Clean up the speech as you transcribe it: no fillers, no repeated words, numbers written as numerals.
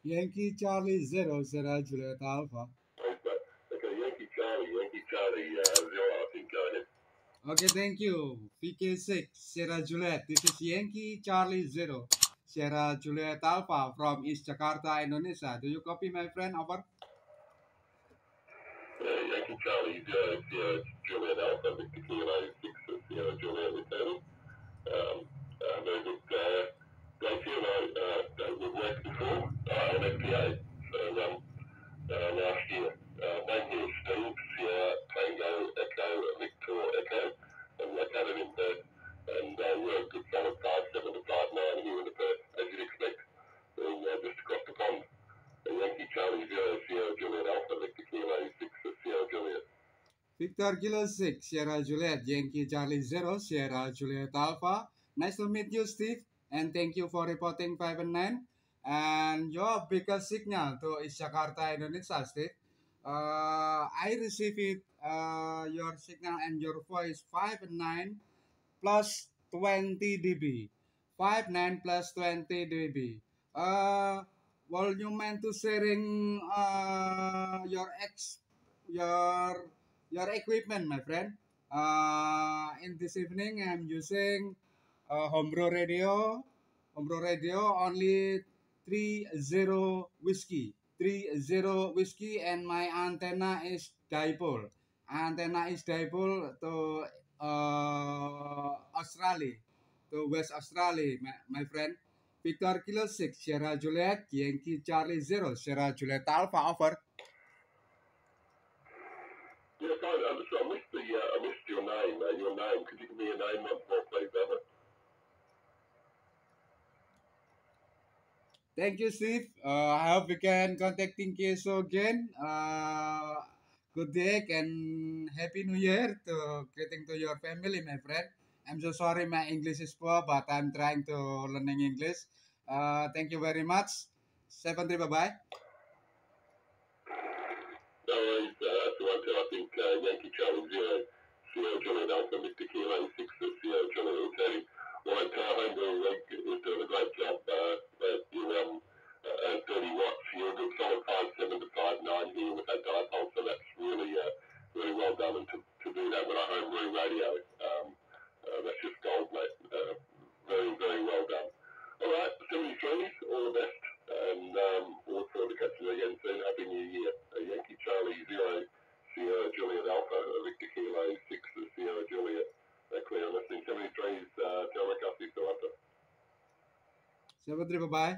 Yankee Charlie 0, Sierra Juliet Alpha. Okay, Yankee Charlie 0, I think, go ahead. Okay, thank you. VK6, Sierra Juliet. This is Yankee Charlie 0, Sierra Juliet Alpha from East Jakarta, Indonesia. Do you copy, my friend? Over. Yankee Charlie 0, Sierra Juliet Alpha, Victor Kilo 6, Sierra Juliet Eternal. Very good. Great deal. We've worked before on FPA. So last year, name here is Steve, Sierra Tango Echo Victor Echo, and located in Perth. And we're a good solid 5-7 to 5-9 here in the Perth, as you'd expect, being just across the pond. Yankee Charlie 0, Sierra Juliet Alpha, Victor Kilo 6, Sierra Juliet. Victor Kilo 6, Sierra Juliet, Yankee Charlie 0, Sierra Juliet Alpha. Nice to meet you, Steve, and thank you for reporting 5 and 9. And your biggest signal to East Jakarta, Indonesia, Steve. I received it, your signal and your voice 5 and 9 plus 20 dB. 5, 9 plus 20 dB. Will you mind to sharing your equipment, my friend? In this evening, I'm using Homebrew radio. Homebrew radio only 30 whiskey. 30 whiskey, and my antenna is dipole. Antenna is dipole to Australia, to West Australia, my friend. Victor Kilo 6, Sierra Juliet, Yankee Charlie 0, Sierra Juliet Alpha, over. Yes, I missed your name. Could you give me a name once more, please, Ever? Thank you, Steve. I hope we can contacting Keso again. Good day and Happy New Year to greeting to your family, my friend. I'm so sorry my English is poor, but I'm trying to learning English. Thank you very much. 7-3, bye-bye. No worries, I think Yankee Charlie 0, Sierra Juliet Alpha, Mr. Kilo 6, Sierra Juliet Eternal. Right, Homebrew was doing a great job. You're 30 watts, you're a good solid 5-7 to 5-9 here with that dipole, so that's really well done. And to do that with a Homebrew radio, that's just gold, mate. Very, very well done. All right, 73s, all the best, and we'll look forward to catching you again soon. Happy New Year. Yankee Charlie 0, Sierra Juliet Alpha, Victor Kilo 6, Sierra Juliet. Clear listening. 73s, Terima, kasih, semoga. 7-3, bye-bye.